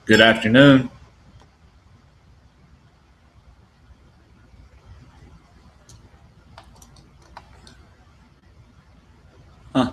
Good afternoon. Huh.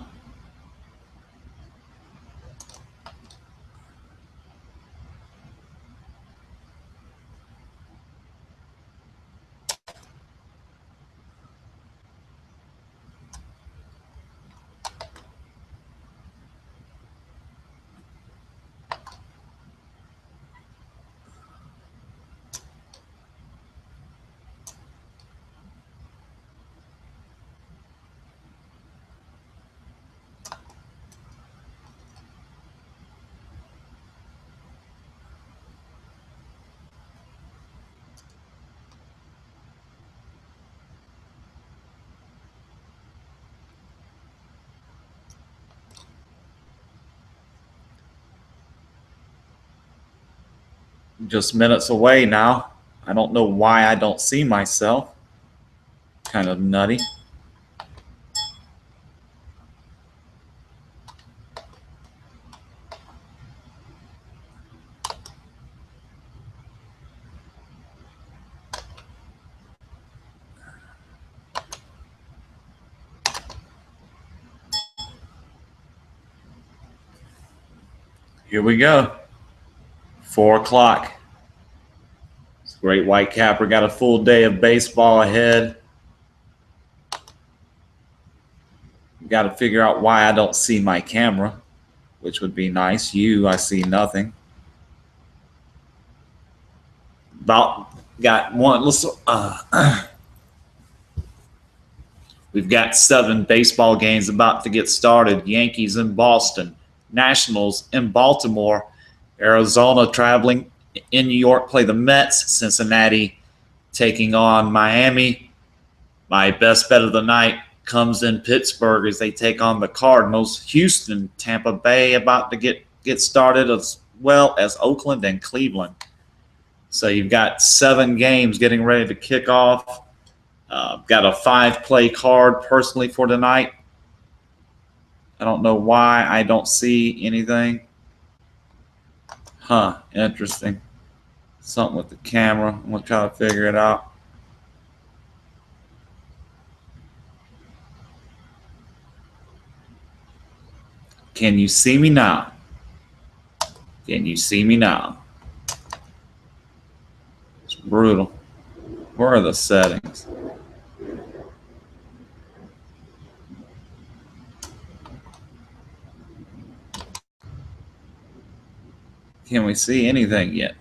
Just minutes away now. I don't know why I don't see myself. Kind of nutty. Here we go. 4 o'clock. Great White Capper got a full day of baseball ahead. Got to figure out why I don't see my camera, which would be nice. I see nothing. About got one. We've got 7 baseball games about to get started. Yankees in Boston, Nationals in Baltimore, Arizona traveling in New York, play the Mets, Cincinnati taking on Miami. My best bet of the night comes in Pittsburgh as they take on the Cardinals. Houston, Tampa Bay about to get started, as well as Oakland and Cleveland. So you've got 7 games getting ready to kick off. Got a 5-play card personally for tonight. I don't know why I don't see anything. Interesting. Something with the camera. I'm going to try to figure it out. Can you see me now? Can you see me now? It's brutal. Where are the settings? Can we see anything yet?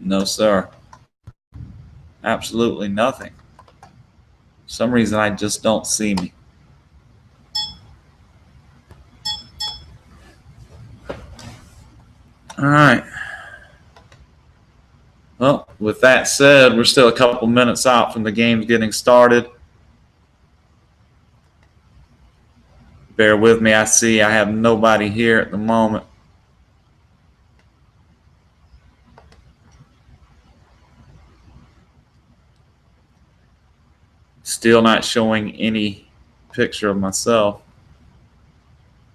No, sir. Absolutely nothing. For some reason, I just don't see me. All right. Well, with that said, we're still a couple minutes out from the games getting started. Bear with me. I see I have nobody here at the moment. Still not showing any picture of myself.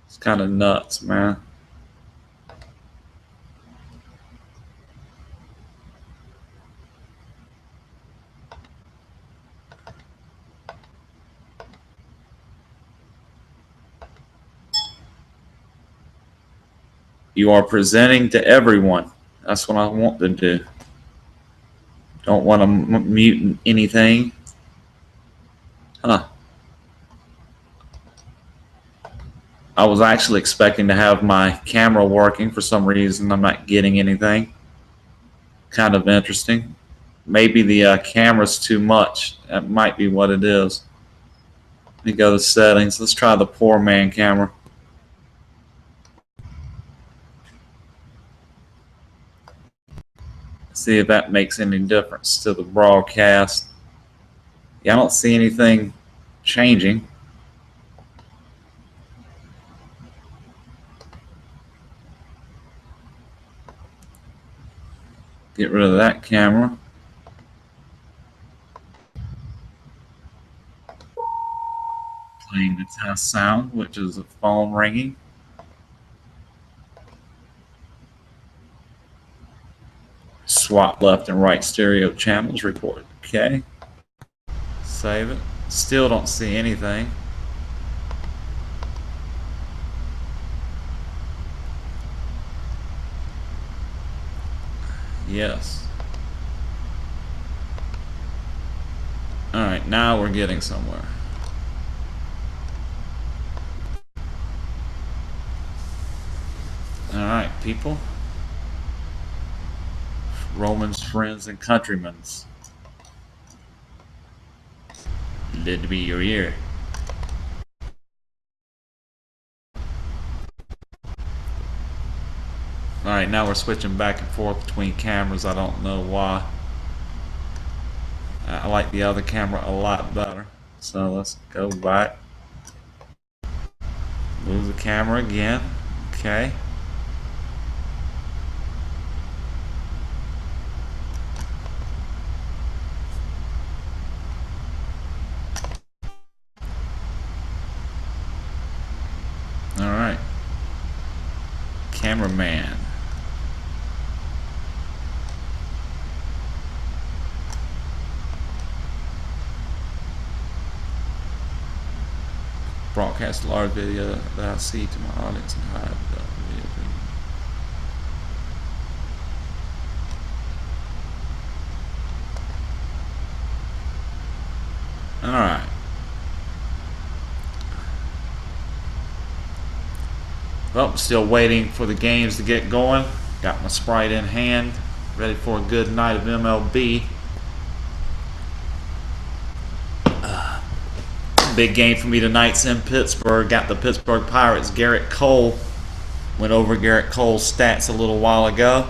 It's kind of nuts, man. You are presenting to everyone. That's what I want to do. Don't want to mute anything. Huh. I was actually expecting to have my camera working. For some reason, I'm not getting anything. Kind of interesting. Maybe the camera's too much. That might be what it is. Let me go to settings. Let's try the poor man camera. See if that makes any difference to the broadcast. Yeah, I don't see anything changing. Get rid of that camera. Playing the test sound, which is a phone ringing. swap left and right stereo channels recorded. Okay. Save it. Still don't see anything. Yes. Alright, now we're getting somewhere. Alright, people. Romans, friends, and countrymen. Let it be your ear. Alright, now we're switching back and forth between cameras. I don't know why. I like the other camera a lot better. So let's go back. Move the camera again. Okay. Alright. Cameraman. Broadcast large video that I see to my audience and hide the video. Alright. Well, still waiting for the games to get going. Got my Sprite in hand, ready for a good night of MLB. Big game for me tonight's in Pittsburgh. Got the Pittsburgh Pirates' Garrett Cole. Went over Garrett Cole's stats a little while ago.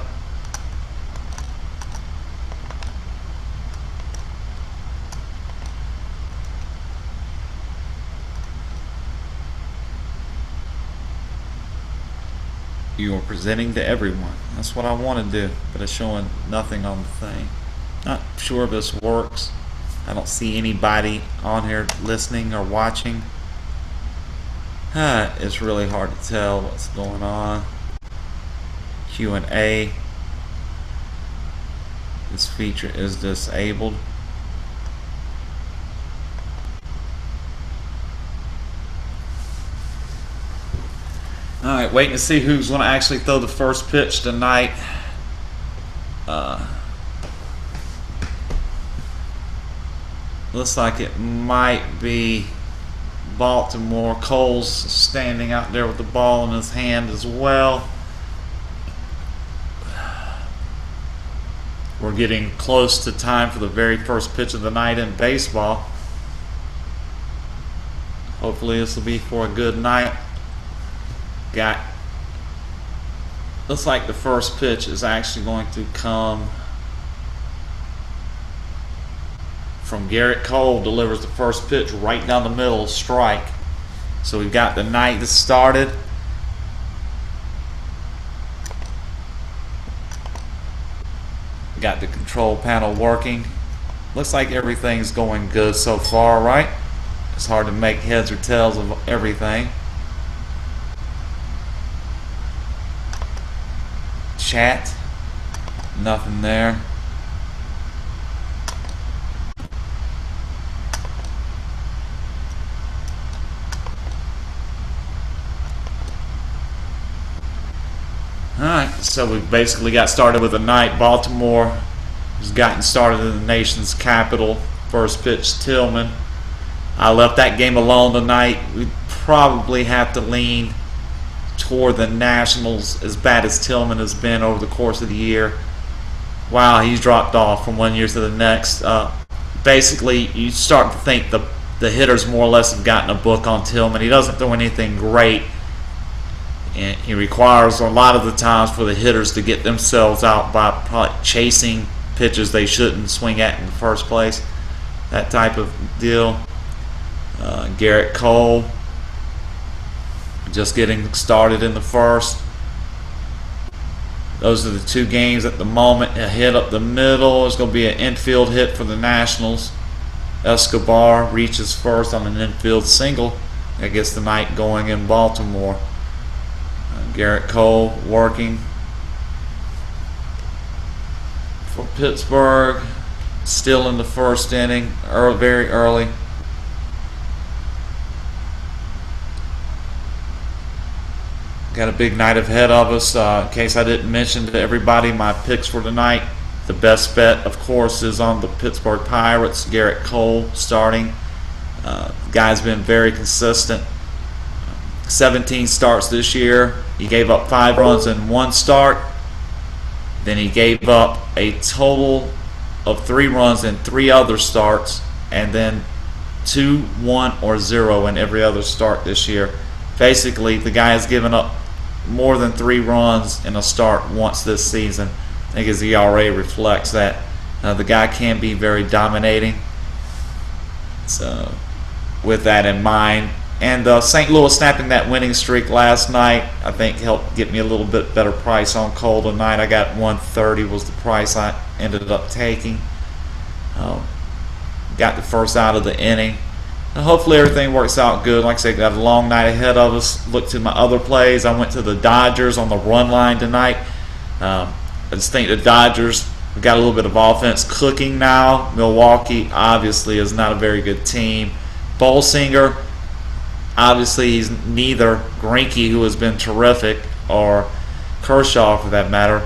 You are presenting to everyone. That's what I want to do, but it's showing nothing on the thing. Not sure if this works. I don't see anybody on here listening or watching. It's really hard to tell what's going on. Q&A. This feature is disabled. Alright, waiting to see who's going to actually throw the first pitch tonight. Looks like it might be Baltimore. Cole's standing out there with the ball in his hand as well. We're getting close to time for the very first pitch of the night in baseball. Hopefully this will be for a good night. Looks like the first pitch is actually going to come from Garrett Cole. Delivers the first pitch right down the middle, strike. So we've got the night that started. Got the control panel working. Looks like everything's going good so far, right? It's hard to make heads or tails of everything. Chat, nothing there. Alright, so we basically got started with the night. Baltimore has gotten started in the nation's capital. First pitch, Tillman. I left that game alone tonight. We probably have to lean toward the Nationals, as bad as Tillman has been over the course of the year. Wow, he's dropped off from one year to the next. Basically, you start to think the hitters more or less have gotten a book on Tillman. He doesn't throw anything great, and he requires a lot of the times for the hitters to get themselves out by probably chasing pitches they shouldn't swing at in the first place. That type of deal. Garrett Cole just getting started in the first. Those are the two games at the moment. A hit up the middle is going to be an infield hit for the Nationals. Escobar reaches first on an infield single. That gets the night going in Baltimore. Garrett Cole working. Pittsburgh still in the first inning, very early. Got a big night ahead of us. In case I didn't mention to everybody my picks for tonight, the best bet, of course, is on the Pittsburgh Pirates. Garrett Cole starting. Guy's been very consistent. 17 starts this year. He gave up 5 runs in 1 start. Then he gave up a total of 3 runs in 3 other starts, and then 2, 1, or 0 in every other start this year. Basically, the guy has given up more than 3 runs in a start once this season. I think his ERA reflects that. The guy can be very dominating. So, with that in mind, and St. Louis snapping that winning streak last night, I think helped get me a little bit better price on Cole tonight. I got 130 was the price I ended up taking. Got the first out of the inning. And hopefully everything works out good. Like I said, got a long night ahead of us. Look to my other plays. I went to the Dodgers on the run line tonight. I just think the Dodgers have got a little bit of offense cooking now. Milwaukee obviously is not a very good team. Bolsinger, obviously he's neither Greinke, who has been terrific, or Kershaw for that matter.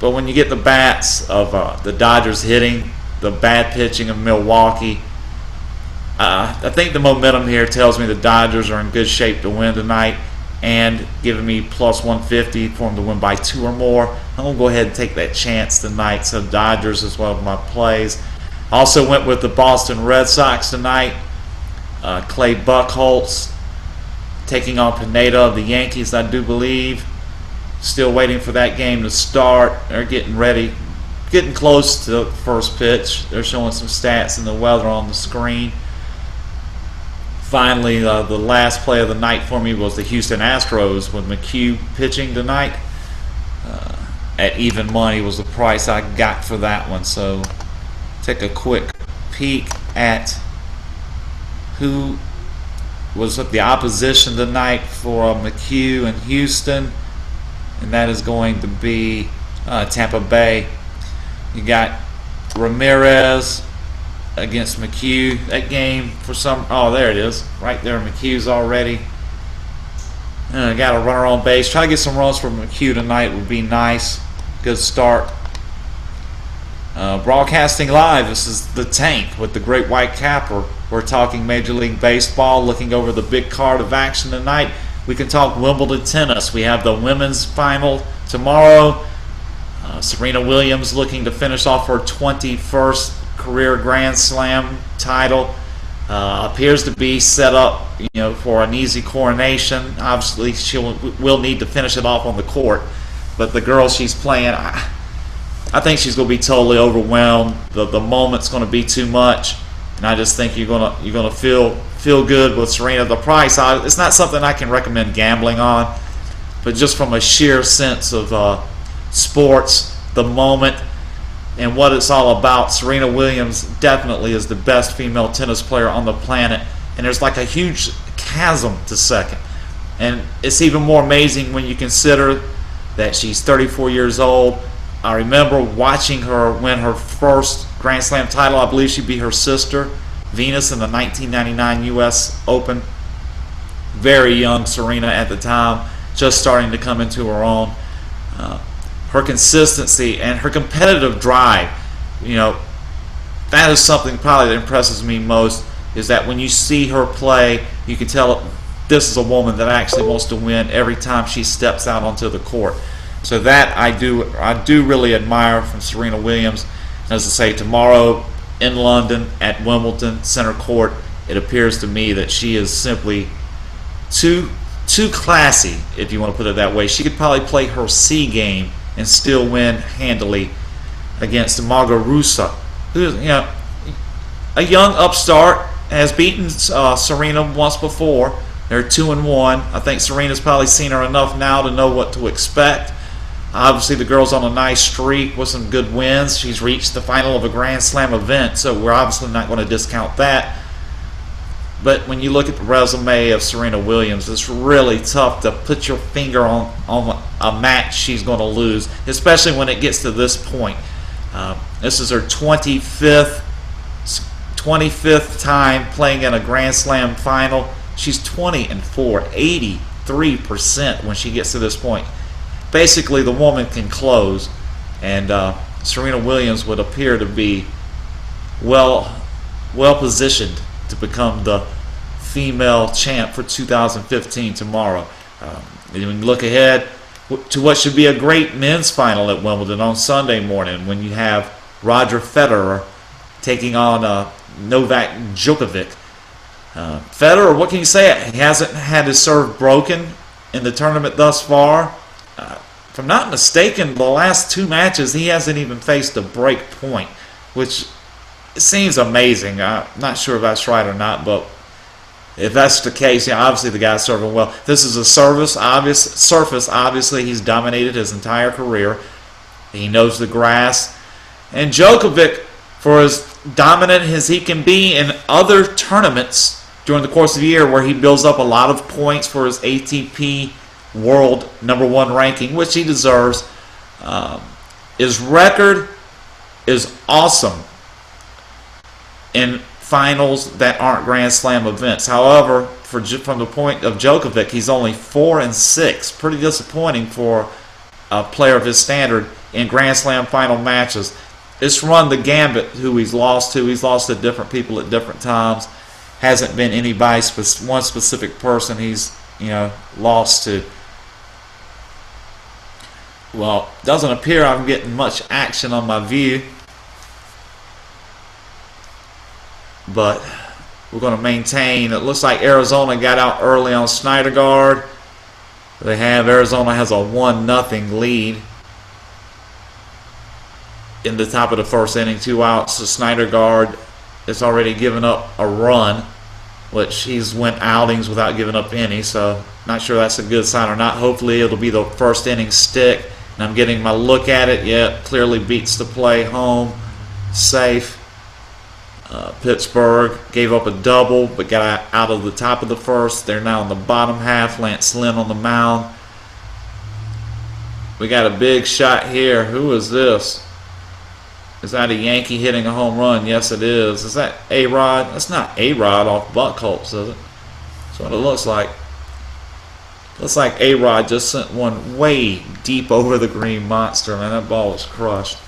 But when you get the bats of the Dodgers hitting the bad pitching of Milwaukee, I think the momentum here tells me the Dodgers are in good shape to win tonight, and giving me plus 150 for them to win by 2 or more. I'm going to go ahead and take that chance tonight. So Dodgers is one of my plays. I also went with the Boston Red Sox tonight. Clay Buchholz taking on Pineda of the Yankees, I do believe. Still waiting for that game to start. They're getting ready, getting close to the first pitch. They're showing some stats and the weather on the screen. Finally, the last play of the night for me was the Houston Astros with McHugh pitching tonight. At even money was the price I got for that one. So take a quick peek at who was the opposition tonight for McHugh and Houston, and that is going to be Tampa Bay. You got Ramirez against McHugh. That game for some, oh, there it is, right there. McHugh's already got a runner on base. Try to get some runs from McHugh tonight would be nice. Good start. Broadcasting live, this is the Tank with the Great White Capper. We're talking Major League Baseball, looking over the big card of action tonight. We can talk Wimbledon tennis. We have the women's final tomorrow. Serena Williams looking to finish off her 21st career Grand Slam title. Appears to be set up, for an easy coronation. Obviously, she will need to finish it off on the court. But the girl she's playing, I think she's going to be totally overwhelmed. The moment's going to be too much, and I just think you're gonna feel good with Serena. The price, it's not something I can recommend gambling on, but just from a sheer sense of sports, the moment, and what it's all about, Serena Williams definitely is the best female tennis player on the planet, and there's like a huge chasm to second. And it's even more amazing when you consider that she's 34 years old. I remember watching her win her first Grand Slam title. I believe she beat her sister, Venus, in the 1999 U.S. Open. Very young Serena at the time, just starting to come into her own. Her consistency and her competitive drive, that is something probably that impresses me most, is that when you see her play, you can tell this is a woman that actually wants to win every time she steps out onto the court. So that I do really admire from Serena Williams. As I say, tomorrow in London at Wimbledon Center Court, it appears to me that she is simply too classy, if you want to put it that way. She could probably play her C game and still win handily against Muguruza, who's a young upstart, has beaten Serena once before. They're 2-1. I think Serena's probably seen her enough now to know what to expect. Obviously, the girl's on a nice streak with some good wins. She's reached the final of a Grand Slam event, so we're obviously not going to discount that. But when you look at the resume of Serena Williams, it's really tough to put your finger on a match she's going to lose, especially when it gets to this point. This is her 25th time playing in a Grand Slam final. She's 20-4, 83% when she gets to this point. Basically, the woman can close, and Serena Williams would appear to be well positioned to become the female champ for 2015 tomorrow. We can look ahead to what should be a great men's final at Wimbledon on Sunday morning, when you have Roger Federer taking on Novak Djokovic. Federer, what can you say? He hasn't had his serve broken in the tournament thus far. If I'm not mistaken, the last 2 matches he hasn't even faced a break point, which seems amazing. I'm not sure if that's right or not, but if that's the case, yeah, obviously the guy's serving well. This is a surface. Obviously, he's dominated his entire career. He knows the grass. And Djokovic, for as dominant as he can be in other tournaments during the course of the year, where he builds up a lot of points for his ATP World #1 ranking, which he deserves, his record is awesome in finals that aren't Grand Slam events. However, from the point of Djokovic, he's only 4-6. Pretty disappointing for a player of his standard in Grand Slam final matches. It's run the gambit who he's lost to. He's lost to different people at different times. Hasn't been anybody, one specific person he's lost to. Well, doesn't appear I'm getting much action on my view, but we're going to maintain. It looks like Arizona got out early on Schneidergaard. Arizona has a 1-0 lead in the top of the first inning, 2 outs. So Schneidergaard has already given up a run, which he's went outings without giving up any, so not sure that's a good sign or not. Hopefully it'll be the first inning stick, and I'm getting my look at it. Yeah, clearly beats the play home, safe. Pittsburgh gave up a double, but got out of the top of the first. They're now in the bottom half. Lance Lynn on the mound. We got a big shot here. Who is this? Is that a Yankee hitting a home run? Yes, it is. Is that A-Rod? That's not A-Rod off Buckholz, is it? That's what it looks like. Looks like A-Rod just sent one way deep over the green monster. Man, that ball was crushed.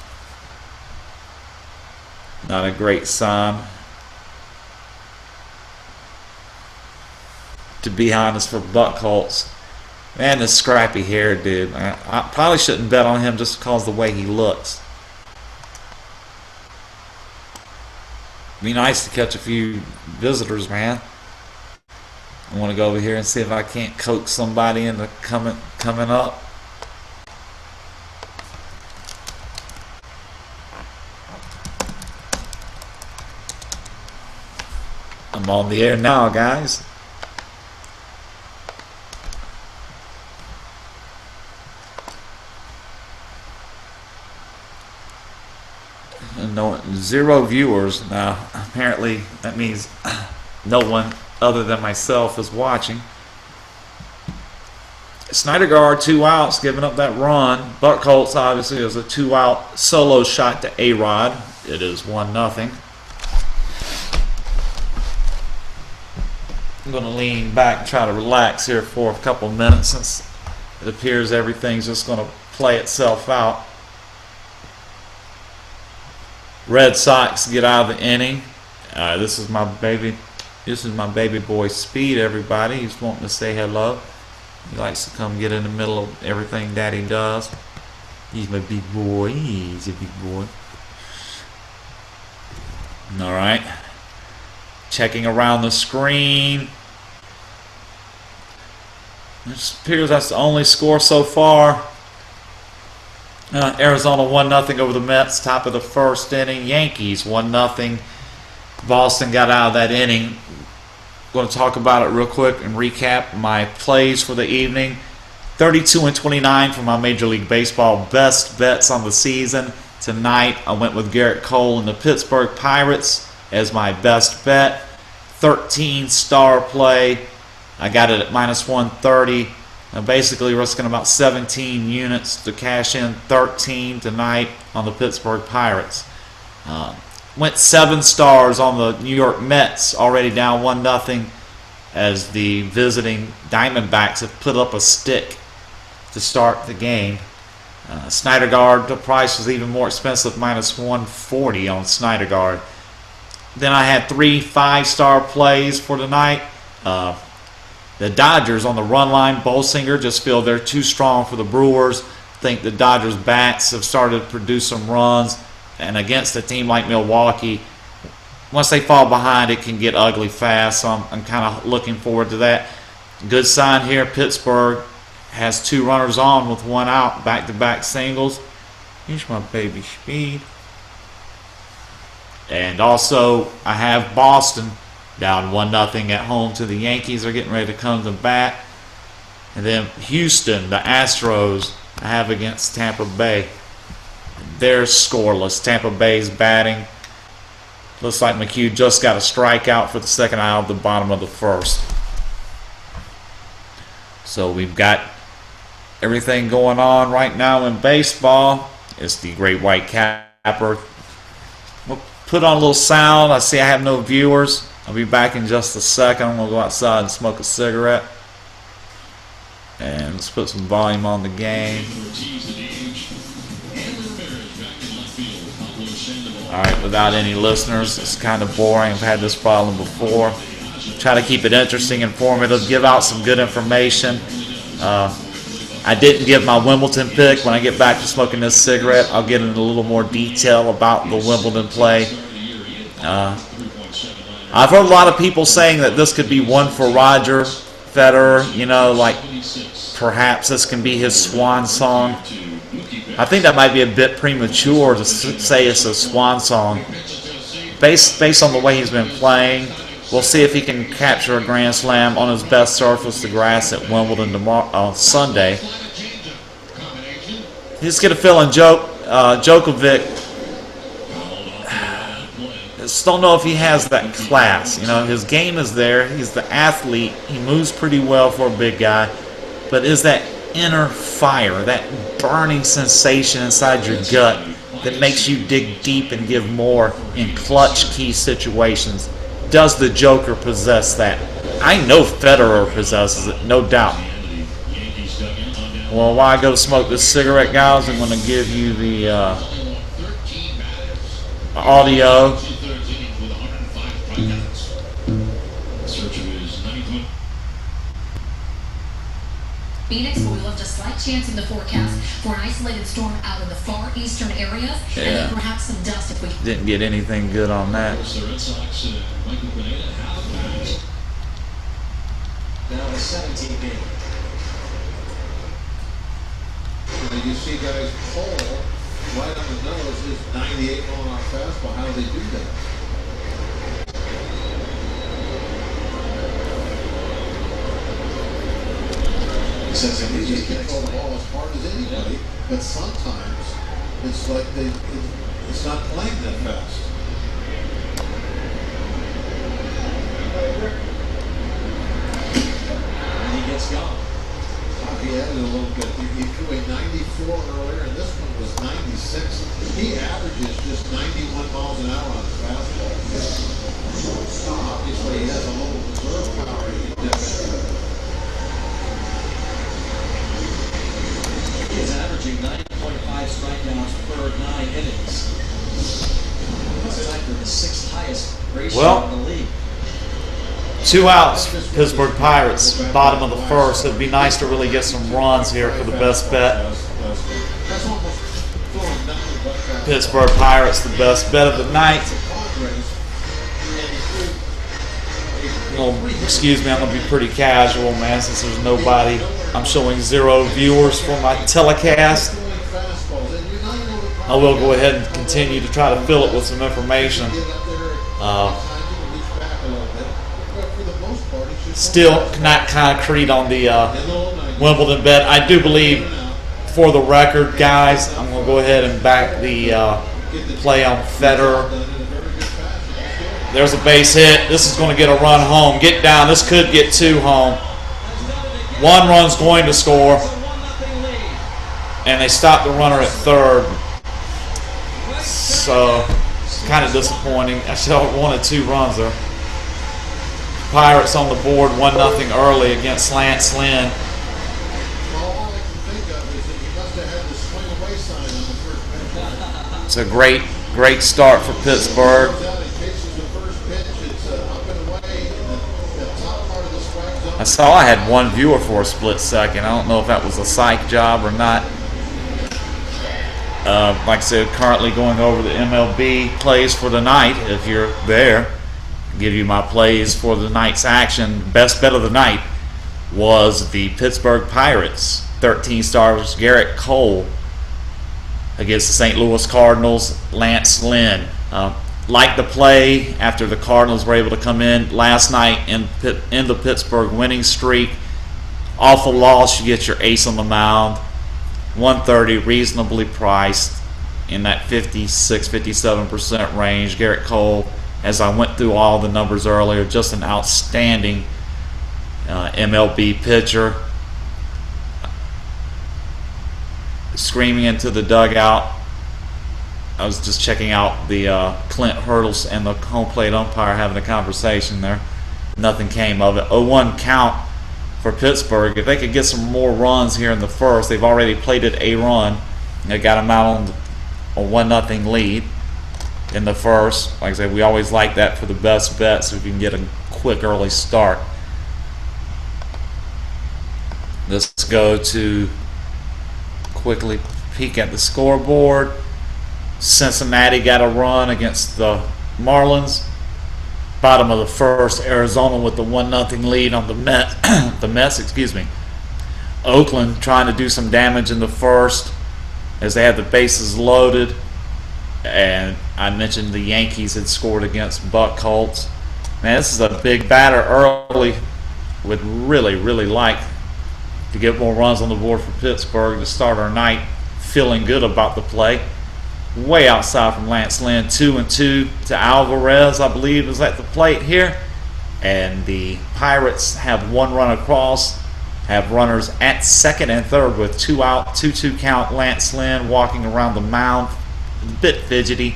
Not a great sign, to be honest, for Buckholz. Man, this scrappy hair dude. I probably shouldn't bet on him just because of the way he looks. Be nice to catch a few visitors, man. I want to go over here and see if I can't coax somebody into coming up. I'm on the air now, guys. No, 0 viewers. Now, apparently that means no one other than myself is watching. Schneidergaard, 2 outs, giving up that run. Buckholz obviously is a 2-out solo shot to A-Rod. It is 1-0. I'm going to lean back and try to relax here for a couple minutes, since it appears everything's just going to play itself out. Red Sox get out of the inning. This is my baby boy Speed, everybody. He's wanting to say hello. He likes to come get in the middle of everything Daddy does. He's my big boy. He's a big boy. Alright. Checking around the screen. It appears that's the only score so far. Arizona 1-0 over the Mets, top of the first inning. Yankees 1-0. Boston got out of that inning. I'm going to talk about it real quick and recap my plays for the evening. 32-29 for my Major League Baseball best bets on the season. Tonight I went with Garrett Cole and the Pittsburgh Pirates as my best bet. 13 star play. I got it at -130. Basically risking about 17 units to cash in 13 tonight on the Pittsburgh Pirates. Went 7 stars on the New York Mets, already down 1-0, as the visiting Diamondbacks have put up a stick to start the game. Syndergaard, the price was even more expensive, -140 on Syndergaard. Then I had 3 5-star plays for tonight. The Dodgers on the run line, Bolsinger, just feel they're too strong for the Brewers. Think the Dodgers bats have started to produce some runs, and against a team like Milwaukee, once they fall behind, it can get ugly fast. So I'm kind of looking forward to that. Good sign here, Pittsburgh has 2 runners on with 1 out, back-to-back singles. Here's my baby Speed. And also, I have Boston down 1-0 at home to the Yankees. They're getting ready to come to bat. And then Houston, the Astros, I have against Tampa Bay. They're scoreless. Tampa Bay's batting. Looks like McHugh just got a strikeout for the second out of the bottom of the first. So we've got everything going on right now in baseball. It's the Great White Capper. We'll put on a little sound. I see I have no viewers. I'll be back in just a second. I'm going to go outside and smoke a cigarette. And let's put some volume on the game. Alright, without any listeners, it's kind of boring. I've had this problem before. Try to keep it interesting, informative, give out some good information. I didn't give my Wimbledon pick. When I get back to smoking this cigarette, I'll get into a little more detail about the Wimbledon play. I've heard a lot of people saying that this could be one for Roger Federer, you know, like perhaps this can be his swan song. I think that might be a bit premature to say it's a swan song. Based on the way he's been playing, we'll see if he can capture a Grand Slam on his best surface, the grass at Wimbledon tomorrow, Sunday. Just get a feeling Djokovic, just don't know if he has that class. You know, his game is there. He's the athlete. He moves pretty well for a big guy. But is that inner fire, that burning sensation inside your gut that makes you dig deep and give more in clutch key situations? Does the Joker possess that? I know Federer possesses it, no doubt. Well, while I go smoke this cigarette, guys, I'm going to give you the audio. Phoenix, we left a slight chance in the forecast for an isolated storm out in the far eastern areas, and then perhaps some dust if we didn't get anything good on that. Now the 17th game. You see guys pull right on the nose is 98 mile-an-hour fastball. How do they do that? Says They just control the ball as hard as anybody, but sometimes it's like it's not playing that fast. and he gets gone. He added a little bit. He threw a 94 earlier, and this one was 96. He averages just 91 miles an hour on his fastball. Obviously, he has a little reserve power. He is averaging 9.5 strikeouts per 9 innings. That's tied for the 6th highest ratio in the league. 2 outs, Pittsburgh Pirates, bottom of the first. It'd be nice to really get some runs here for the best bet. Pittsburgh Pirates, the best bet of the night. Oh, excuse me, I'm going to be pretty casual, man, since there's nobody. I'm showing 0 viewers for my telecast. I will go ahead and continue to try to fill it with some information. Still not concrete on the Wimbledon bet. I do believe, for the record, guys, I'm going to go ahead and back the play on Federer. There's a base hit. This is going to get a run home. Get down. This could get 2 home. One run's going to score, It's a 1-0 lead. and they stopped the runner at third. So, kind of disappointing. I should have wanted 2 runs there. Pirates on the board 1-0 early against Lance Lynn. Well, all I can think of is that you must have had the swing away sign on the first pitch. It's a great start for Pittsburgh. Comes out and pitches the first pitch. It's up and away in the top part of the strike zone. I saw I had 1 viewer for a split second. I don't know if that was a psych job or not. Like I said, currently going over the MLB plays for the night. If you're there, give you my plays for the night's action. Best bet of the night was the Pittsburgh Pirates. 13 stars Garrett Cole against the St. Louis Cardinals, Lance Lynn. Like the play after the Cardinals were able to come in last night in the Pittsburgh winning streak. Awful loss, you get your ace on the mound. 130, reasonably priced in that 56-57% range. Garrett Cole, as I went through all the numbers earlier, just an outstanding MLB pitcher. Screaming into the dugout. I was just checking out the Clint Hurdles and the home plate umpire having a conversation there. Nothing came of it. 0-1 count for Pittsburgh. If they could get some more runs here in the first, they've already plated a run. They got them out on a 1-0 lead in the first. Like I said, we always like that for the best bets if we can get a quick early start. Let's go to quickly peek at the scoreboard. Cincinnati got a run against the Marlins. Bottom of the first, Arizona with the 1-0 lead on the Mets. The Mets, excuse me. Oakland trying to do some damage in the first as they had the bases loaded. And I mentioned the Yankees had scored against Buckholz. Man, this is a big batter early. Would really like to get more runs on the board for Pittsburgh to start our night feeling good about the play. Way outside from Lance Lynn, 2-2 to Alvarez, I believe, is at the plate here. And the Pirates have 1 run across, have runners at second and third with 2 out, 2-2 count. Lance Lynn walking around the mound, a bit fidgety.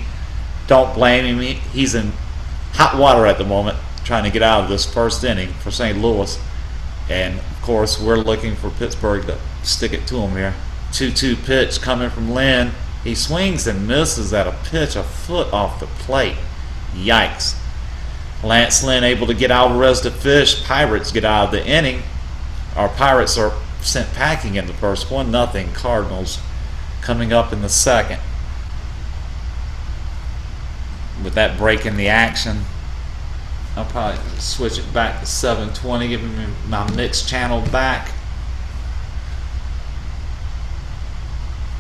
Don't blame him. He's in hot water at the moment, trying to get out of this first inning for St. Louis. And of course, we're looking for Pittsburgh to stick it to him here. 2-2 pitch coming from Lynn. He swings and misses at a pitch a foot off the plate. Yikes. Lance Lynn able to get Alvarez to fish. Pirates get out of the inning. Our Pirates are sent packing in the first. 1-0 Cardinals coming up in the second. With that break in the action, I'll probably switch it back to 720, giving me my mixed channel back.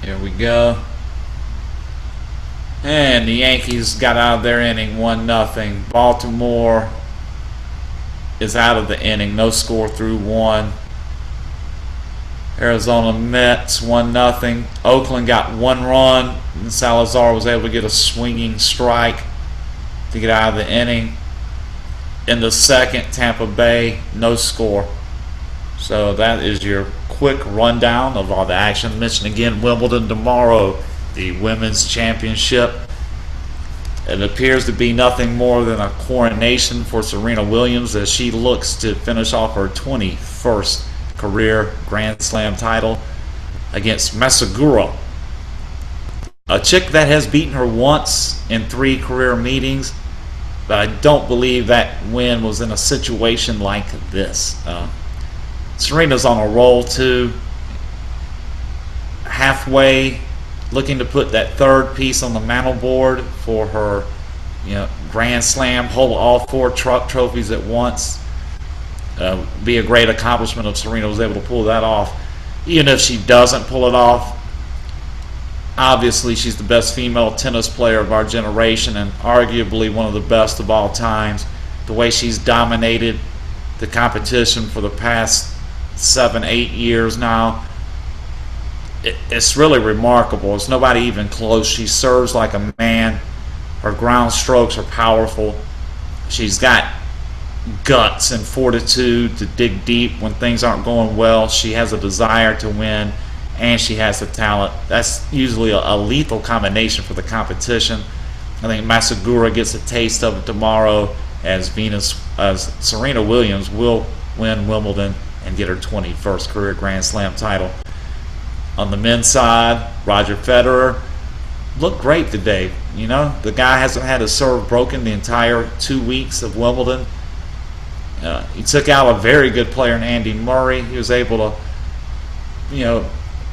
Here we go. And the Yankees got out of their inning 1-0. Baltimore is out of the inning. No score through 1. Arizona Mets 1-0. Oakland got 1 run. And Salazar was able to get a swinging strike to get out of the inning. In the second, Tampa Bay, no score. So that is your quick rundown of all the action. Mention again, Wimbledon tomorrow, the women's championship. It appears to be nothing more than a coronation for Serena Williams as she looks to finish off her 21st career Grand Slam title against Masaguro, a chick that has beaten her once in 3 career meetings, but I don't believe that win was in a situation like this. Serena's on a roll too, halfway looking to put that 3rd piece on the mantle board for her, Grand Slam, hold all 4 trophies at once. Be a great accomplishment if Serena was able to pull that off. Even if she doesn't pull it off, obviously she's the best female tennis player of our generation and arguably one of the best of all times. The way she's dominated the competition for the past 7-8 years now, it's really remarkable. It's nobody even close. She serves like a man. Her ground strokes are powerful. She's got guts and fortitude to dig deep when things aren't going well. She has a desire to win, and she has the talent. That's usually a lethal combination for the competition. I think Masagura gets a taste of it tomorrow as Serena Williams will win Wimbledon and get her 21st career Grand Slam title. On the men's side, Roger Federer looked great today. You know, the guy hasn't had his serve broken the entire 2 weeks of Wimbledon. He took out a very good player in Andy Murray. He was able to, you know,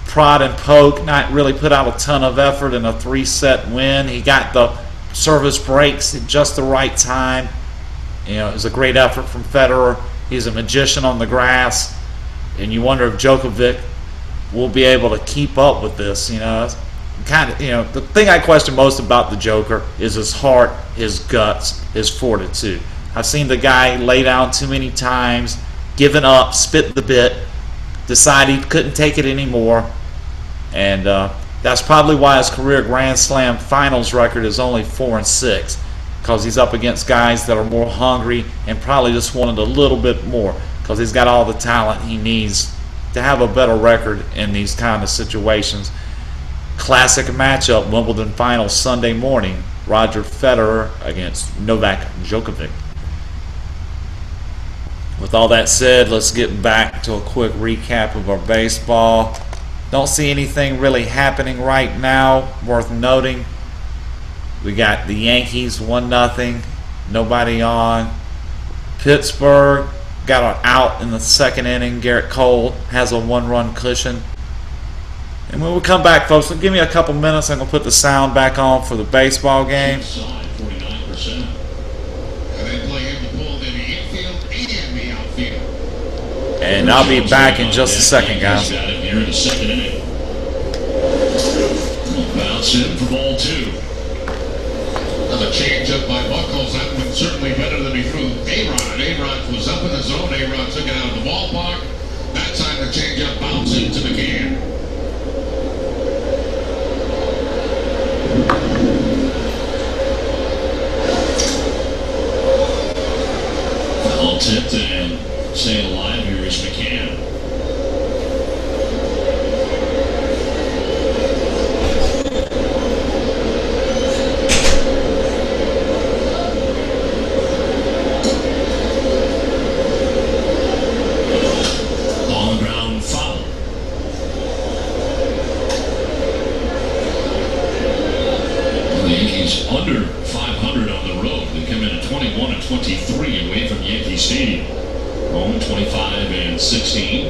prod and poke, not really put out a ton of effort in a 3-set win. He got the service breaks at just the right time. You know, it was a great effort from Federer. He's a magician on the grass, and you wonder if Djokovic will be able to keep up with this. You know, kind of. You know, the thing I question most about the Joker is his heart, his guts, his fortitude. I've seen the guy lay down too many times, given up, spit the bit, decide he couldn't take it anymore, and that's probably why his career Grand Slam finals record is only 4-6, because he's up against guys that are more hungry and probably just wanted a little bit more, because he's got all the talent he needs to have a better record in these kind of situations. Classic matchup, Wimbledon finals Sunday morning, Roger Federer against Novak Djokovic. With all that said, let's get back to a quick recap of our baseball. Don't see anything really happening right now worth noting. We got the Yankees 1-0, nobody on. Pittsburgh got an out in the second inning. Garrett Cole has a 1-run cushion. And when we come back, folks, give me a couple minutes. I'm going to put the sound back on for the baseball game. And I'll be back in just a second, guys. Here in the second inning. Bounce in for ball 2. Another change up by Buckles. That one certainly better than he threw A-Rod. A-Rod was up in the zone. A-Rod took it out of the ballpark. That time the change up bounce into the can. Foul tipped and staying alive here is McCann. On the ground foul. The Yankees under 500 on the road. They come in at 21-23 away from Yankee Stadium. Home 25-16.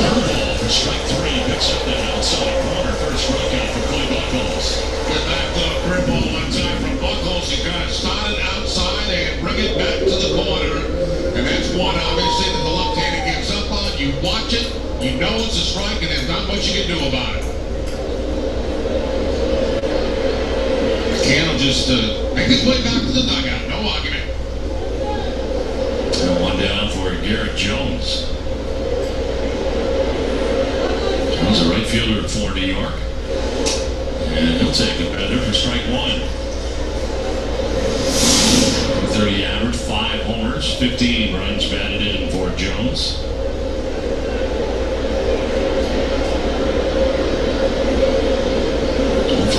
Curveball for strike 3. Picks up that outside corner. First strikeout for Clay Buchholz. Get that curveball one time from Buckles. He got it started outside and bring it back to the corner. And that's one obviously that the left-hander gives up on. You watch it, you know it's a strike, and there's not much you can do about it. McCann will just make his way back to the dugout. No argument. And one down for Garrett Jones. Jones, a right fielder for New York. And he'll take a better for strike 1. 30 average, 5 homers, 15 runs batted in for Jones.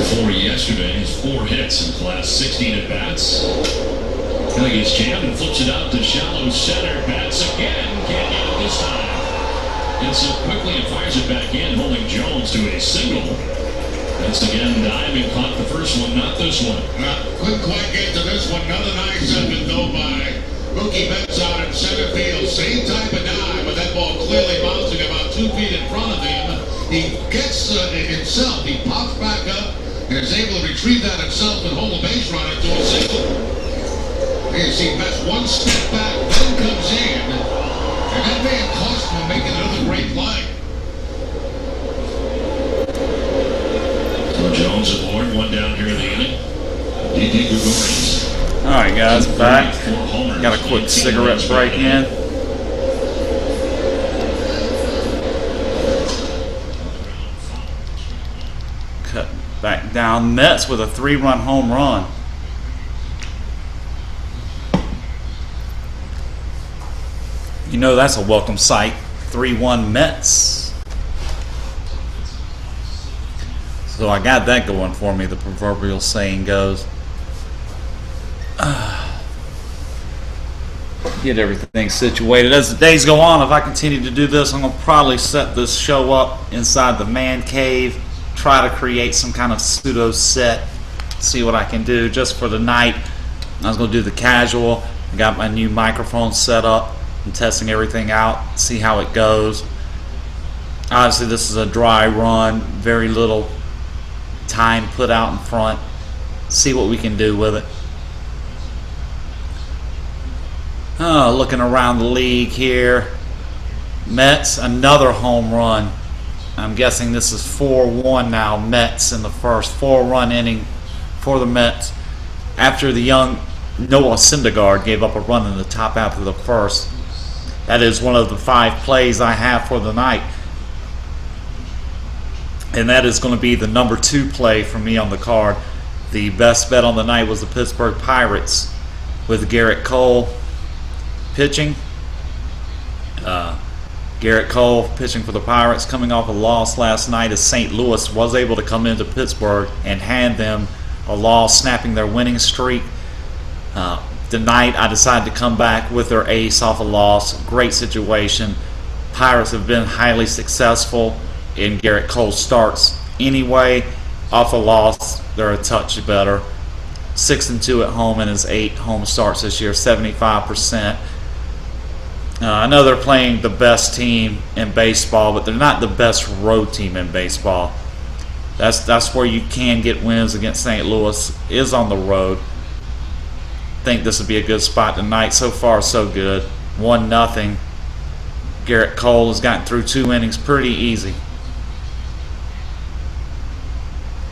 For yesterday, his 4 hits in the last 16 at-bats. He gets jammed and flips it out to shallow center. Bats again. Can't get it this time. Gets it quickly and fires it back in, holding Jones to a single. That's again diving. Caught the first one, not this one. Couldn't quite get to this one. Another nice effort though by Mookie Betts out in center field. Same type of dive, but that ball clearly bouncing about 2 feet in front of him. He gets himself. He pops back up and is able to retrieve that himself and hold a base runner to a single. You see Betts one step back, then comes in, and that may have cost him making another great play. So Jones aboard, one down here in the inning. Didi Gregorius. All right, guys, back. Got a quick cigarette break in. Cut back down. Mets with a 3-run home run. You know that's a welcome sight. 3-1 Mets. So I got that going for me, the proverbial saying goes. Get everything situated. As the days go on, if I continue to do this, I'm going to probably set this show up inside the man cave, try to create some kind of pseudo set, see what I can do just for the night. I was going to do the casual. I got my new microphone set up. I'm testing everything out, see how it goes. Obviously this is a dry run, very little time put out in front. See what we can do with it. Looking around the league here. Mets, another home run. I'm guessing this is 4-1 now, Mets in the first. 4-run inning for the Mets after the young Noah Syndergaard gave up a run in the top half of the first. That is one of the 5 plays I have for the night. And that is going to be the number 2 play for me on the card. The best bet on the night was the Pittsburgh Pirates with Garrett Cole pitching. Garrett Cole pitching for the Pirates, coming off a loss last night as St. Louis was able to come into Pittsburgh and hand them a loss, snapping their winning streak. Tonight I decided to come back with their ace off a loss. Great situation. Pirates have been highly successful in Garrett Cole starts anyway. Off a loss, they're a touch better. 6-2 at home in his 8 home starts this year, 75%. I know they're playing the best team in baseball, but they're not the best road team in baseball. That's where you can get wins against St. Louis, is on the road. I think this would be a good spot tonight. So far, so good. 1-0. Garrett Cole has gotten through 2 innings pretty easy.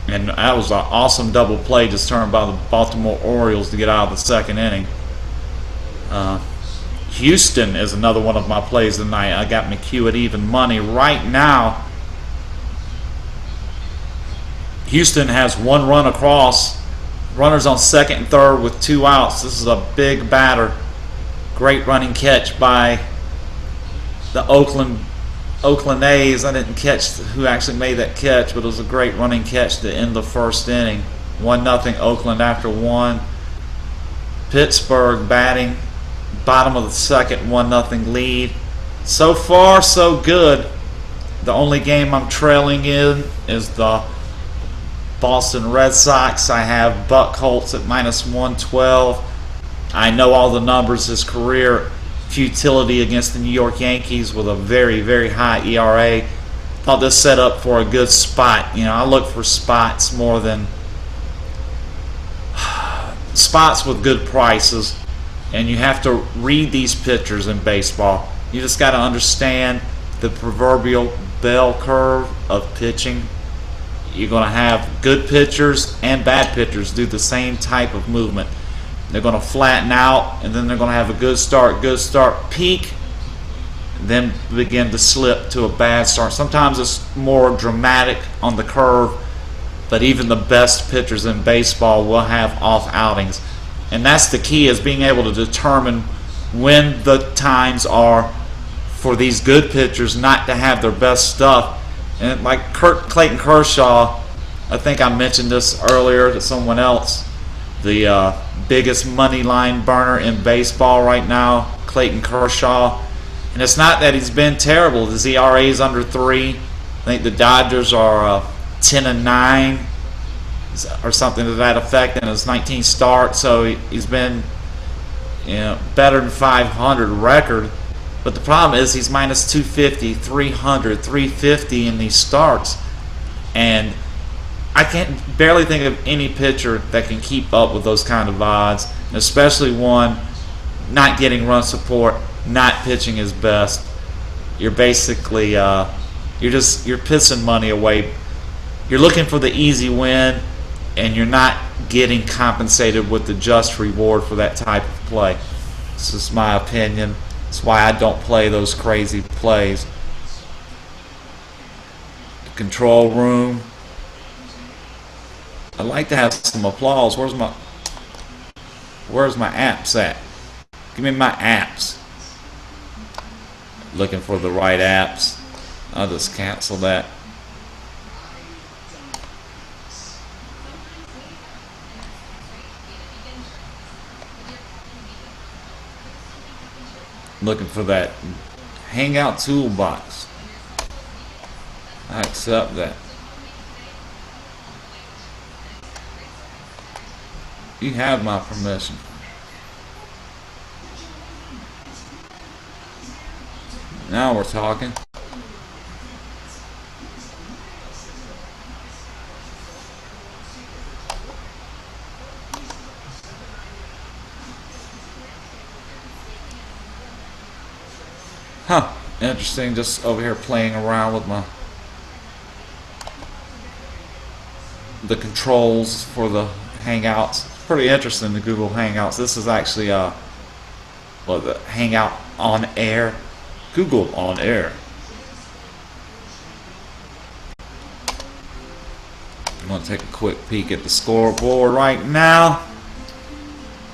And that was an awesome double play just turned by the Baltimore Orioles to get out of the second inning. Houston is another one of my plays tonight. I got McHugh at even money. Right now, Houston has 1 run across. Runners on second and third with 2 outs. This is a big batter. Great running catch by the Oakland A's. I didn't catch who actually made that catch, but it was a great running catch to end the first inning. 1-0 Oakland after 1. Pittsburgh batting. Bottom of the second, 1-0 lead. So far, so good. The only game I'm trailing in is the Boston Red Sox. I have Buchholz at -112. I know all the numbers. His career futility against the New York Yankees with a very, very high ERA. Thought this set up for a good spot. You know, I look for spots more than spots with good prices. And you have to read these pitchers in baseball. You just got to understand the proverbial bell curve of pitching. You're going to have good pitchers and bad pitchers do the same type of movement. They're going to flatten out, and then they're going to have a good start, peak, then begin to slip to a bad start. Sometimes it's more dramatic on the curve, but even the best pitchers in baseball will have off outings. And that's the key, is being able to determine when the times are for these good pitchers not to have their best stuff. And like Clayton Kershaw, I think I mentioned this earlier to someone else, the biggest money line burner in baseball right now, Clayton Kershaw. And it's not that he's been terrible. His ERA is under 3. I think the Dodgers are 10-9. Or something to that effect in his 19 starts, so he's been, you know, better than 500 record. But the problem is he's -250, 300, 350 in these starts, and I can't barely think of any pitcher that can keep up with those kind of odds, especially one not getting run support, not pitching his best. You're basically you're pissing money away. You're looking for the easy win, and you're not getting compensated with the just reward for that type of play. This is my opinion. That's why I don't play those crazy plays. The control room. I'd like to have some applause. Where's my apps at? Give me my apps. Looking for the right apps. I'll just cancel that. Looking for that Hangout toolbox. I accept that. You have my permission. Now we're talking. Huh, interesting, just over here playing around with the controls for the Hangouts. Pretty interesting, the Google Hangouts. This is actually the Hangout on Air. Google on Air. I'm going to take a quick peek at the scoreboard right now.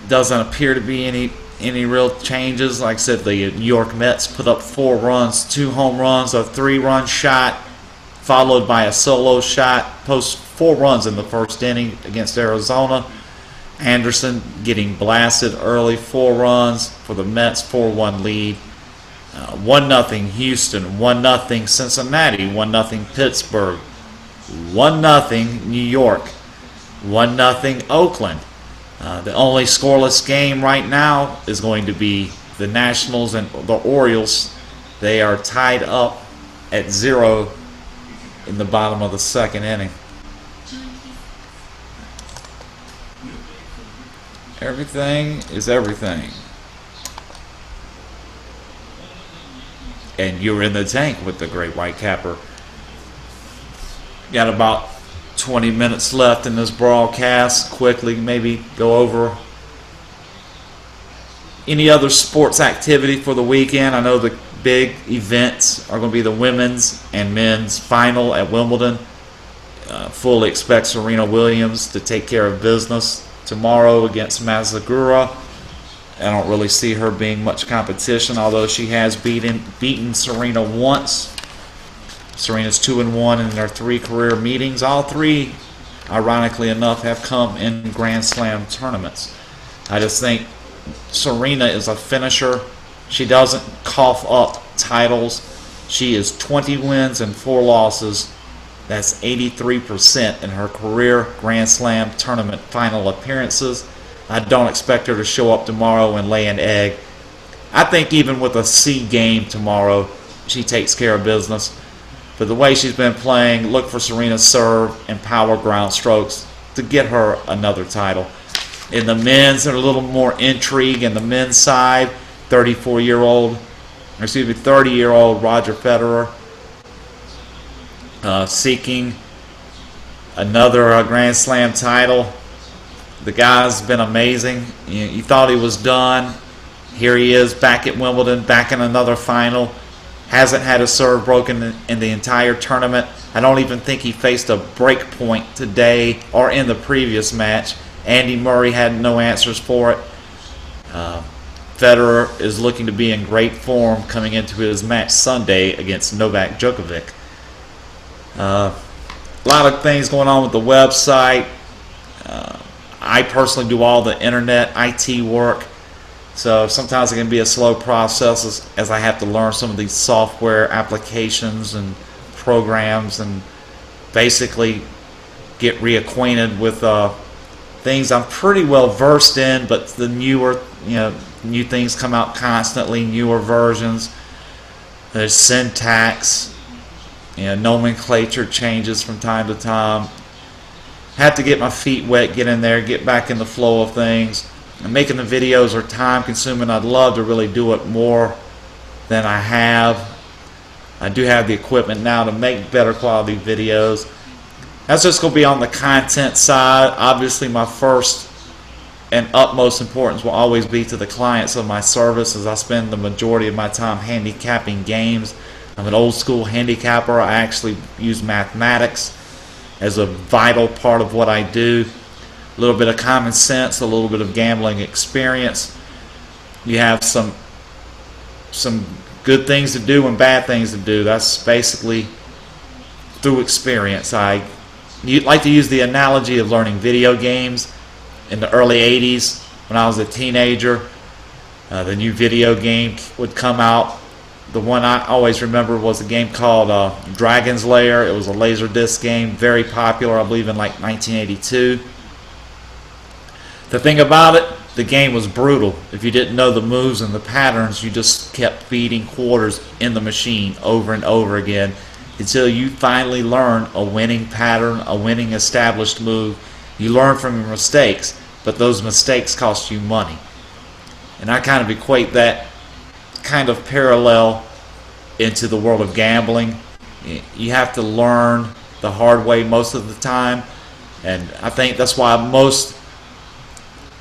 Doesn't appear to be any real changes. Like I said, the New York Mets put up 4 runs, 2 home runs, a 3-run shot, followed by a solo shot. Post 4 runs in the first inning against Arizona. Anderson getting blasted early, 4 runs for the Mets, 4-1 lead. 1-0 Houston, 1-0 Cincinnati, 1-0 Pittsburgh, 1-0 New York, 1-0 Oakland. The only scoreless game right now is going to be the Nationals and the Orioles. They are tied up at 0 in the bottom of the 2nd inning. Everything is everything. And you're in the tank with the Great White Capper. Got about 20 minutes left in this broadcast. Quickly maybe go over any other sports activity for the weekend. I know the big events are going to be the women's and men's final at Wimbledon. Fully expect Serena Williams to take care of business tomorrow against Mazagura. I don't really see her being much competition, although she has beaten Serena once. Serena's 2-1 in their 3 career meetings. All 3, ironically enough, have come in Grand Slam tournaments. I just think Serena is a finisher. She doesn't cough up titles. She is 20 wins and 4 losses. That's 83% in her career Grand Slam tournament final appearances. I don't expect her to show up tomorrow and lay an egg. I think even with a C game tomorrow, she takes care of business. But the way she's been playing, look for Serena's serve and power ground strokes to get her another title. In the men's, there's a little more intrigue in the men's side. 30-year-old Roger Federer seeking another Grand Slam title. The guy's been amazing. You thought he was done. Here he is back at Wimbledon, back in another final. Hasn't had a serve broken in the entire tournament. I don't even think he faced a break point today or in the previous match. Andy Murray had no answers for it. Federer is looking to be in great form coming into his match Sunday against Novak Djokovic. A lot of things going on with the website. I personally do all the internet IT work, so sometimes it can be a slow process as I have to learn some of these software applications and programs and basically get reacquainted with things I'm pretty well versed in, but the newer, new things come out constantly, newer versions. There's syntax, nomenclature changes from time to time. Have to get my feet wet, get in there, get back in the flow of things. And making the videos are time consuming. I'd love to really do it more than I have. I do have the equipment now to make better quality videos. That's just going to be on the content side. Obviously my first and utmost importance will always be to the clients of my service, as I spend the majority of my time handicapping games. I'm an old school handicapper. I actually use mathematics as a vital part of what I do. A little bit of common sense, a little bit of gambling experience. You have some good things to do and bad things to do. That's basically through experience. I like to use the analogy of learning video games. In the early 80s, when I was a teenager, the new video game would come out. The one I always remember was a game called Dragon's Lair. It was a Laserdisc game, very popular, I believe in like 1982. The thing about it, the game was brutal. If you didn't know the moves and the patterns, you just kept feeding quarters in the machine over and over again until you finally learn a winning pattern, a winning established move. You learn from your mistakes, but those mistakes cost you money. And I kind of equate that kind of parallel into the world of gambling. You have to learn the hard way most of the time, and I think that's why most,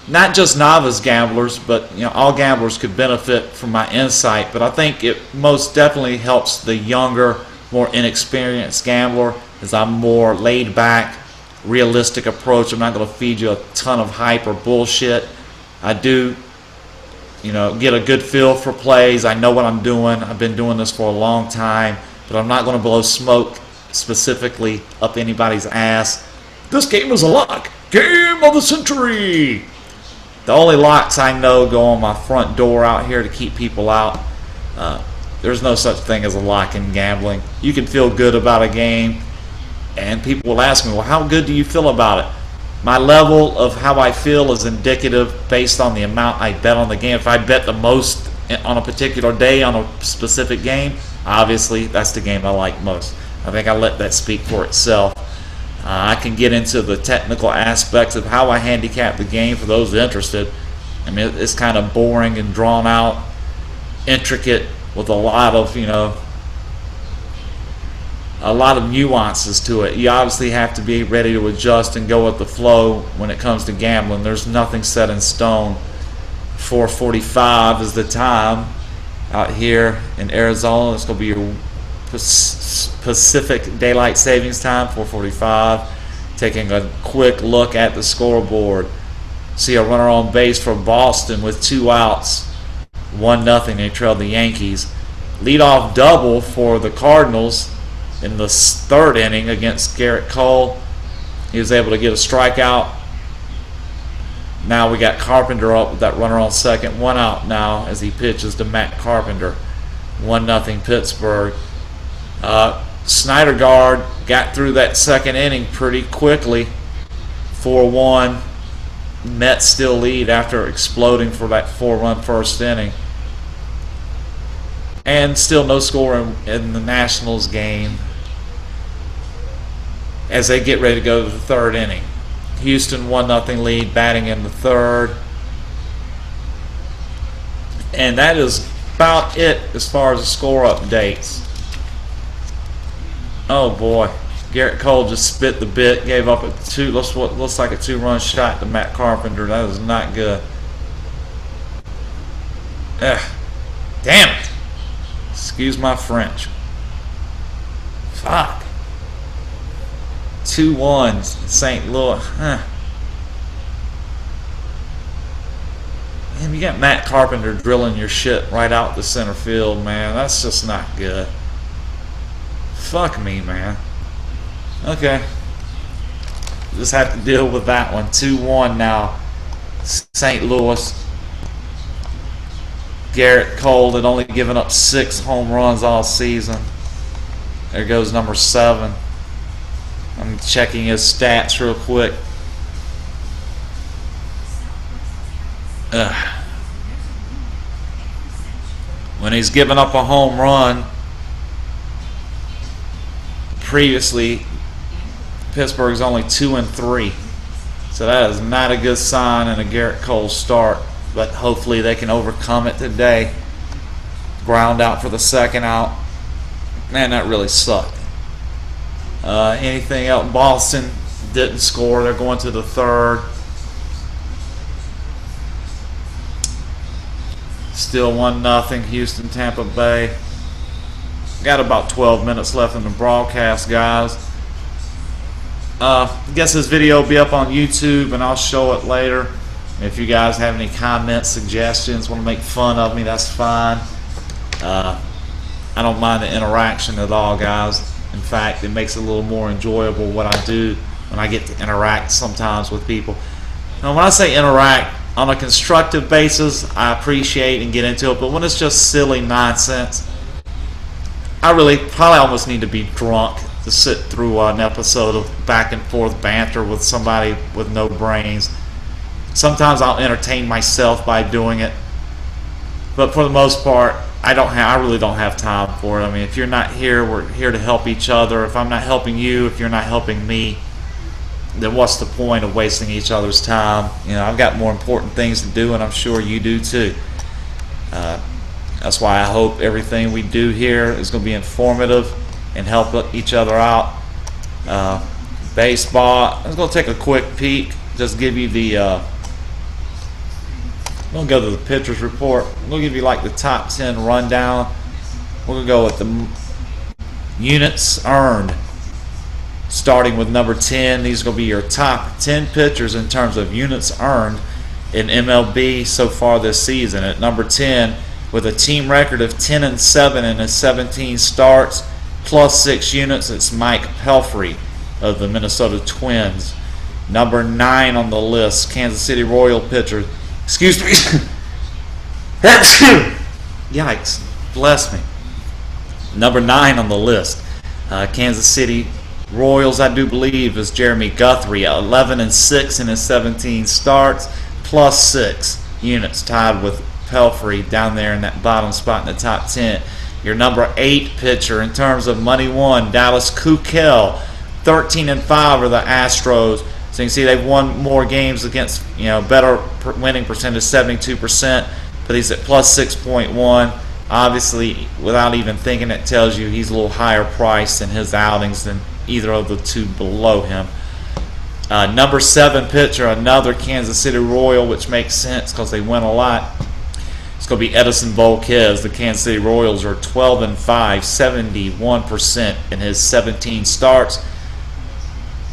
not just novice gamblers, but all gamblers could benefit from my insight. But I think it most definitely helps the younger, more inexperienced gambler, as I'm more laid back, realistic approach. I'm not going to feed you a ton of hype or bullshit. I do get a good feel for plays. I know what I'm doing. I've been doing this for a long time, but I'm not going to blow smoke specifically up anybody's ass. This game is a lock. Game of the century. The only locks I know go on my front door out here to keep people out. There's no such thing as a lock in gambling. You can feel good about a game, and people will ask me, well, how good do you feel about it? My level of how I feel is indicative based on the amount I bet on the game. If I bet the most on a particular day on a specific game, obviously that's the game I like most. I think I let that speak for itself. I can get into the technical aspects of how I handicap the game for those interested. I mean, it's kind of boring and drawn out, intricate, with a lot of nuances to it. You obviously have to be ready to adjust and go with the flow when it comes to gambling. There's nothing set in stone. 4:45 is the time out here in Arizona. It's going to be your Pacific Daylight Savings Time, 4:45. Taking a quick look at the scoreboard. See a runner on base for Boston with 2 outs. 1-0. They trail the Yankees. Leadoff double for the Cardinals in the 3rd inning against Garrett Cole. He was able to get a strikeout. Now we got Carpenter up with that runner on second. 1 out now as he pitches to Matt Carpenter. 1-0 Pittsburgh. Snydergaard got through that 2nd inning pretty quickly. 4-1. Mets still lead after exploding for that 4-run 1st inning. And still no score in the Nationals game as they get ready to go to the 3rd inning. Houston 1-0 lead, batting in the 3rd. And that is about it as far as the score updates. Oh boy, Garrett Cole just spit the bit, gave up a looks like a 2-run shot to Matt Carpenter. That is not good. Damn it. Excuse my French. Fuck. 2-1 St. Louis. Man, you got Matt Carpenter drilling your shit right out the center field, man. That's just not good. Fuck me, man. Okay. Just have to deal with that one. 2-1 now. St. Louis. Garrett Cole had only given up 6 home runs all season. There goes number 7. I'm checking his stats real quick. When he's given up a home run, previously Pittsburgh's only 2-3. So that is not a good sign in a Garrett Cole start. But hopefully they can overcome it today. Ground out for the 2nd out. Man, that really sucked. Anything else? Boston didn't score. They're going to the 3rd. Still 1-0 Houston, Tampa Bay. Got about 12 minutes left in the broadcast, guys. I guess this video will be up on YouTube, and I'll show it later. If you guys have any comments, suggestions, want to make fun of me, that's fine. I don't mind the interaction at all, guys. In fact, it makes it a little more enjoyable what I do when I get to interact sometimes with people. Now, when I say interact on a constructive basis, I appreciate and get into it, but when it's just silly nonsense, I really probably almost need to be drunk to sit through an episode of back and forth banter with somebody with no brains. Sometimes I'll entertain myself by doing it, but for the most part, I really don't have time for it. I mean, if you're not here, we're here to help each other. If I'm not helping you, if you're not helping me, then what's the point of wasting each other's time? You know, I've got more important things to do, and I'm sure you do too. That's why I hope everything we do here is going to be informative and help each other out. Baseball, I'm going to take a quick peek, just give you the I'm going to go to the pitchers report. I'm going to give you like the top 10 rundown. We're going to go with the units earned, starting with number 10. These are going to be your top 10 pitchers in terms of units earned in MLB so far this season. At number 10, with a team record of 10-7 in his 17 starts, plus 6 units, it's Mike Pelfrey of the Minnesota Twins. Number 9 on the list, Kansas City Royal pitcher. Excuse me. Yikes. Bless me. Number 9 on the list, Kansas City Royals, I do believe, is Jeremy Guthrie. 11-6 in his 17 starts, plus 6 units, tied with Pelfrey down there in that bottom spot in the top 10. Your number 8 pitcher in terms of money won, Dallas Keuchel. 13-5 are the Astros. So you can see they've won more games against, better winning percentage, 72%, but he's at plus 6.1. Obviously, without even thinking, it tells you he's a little higher priced in his outings than either of the two below him. Number 7 pitcher, another Kansas City Royal, which makes sense because they win a lot. It's going to be Edinson Volquez. The Kansas City Royals are 12-5, 71% in his 17 starts.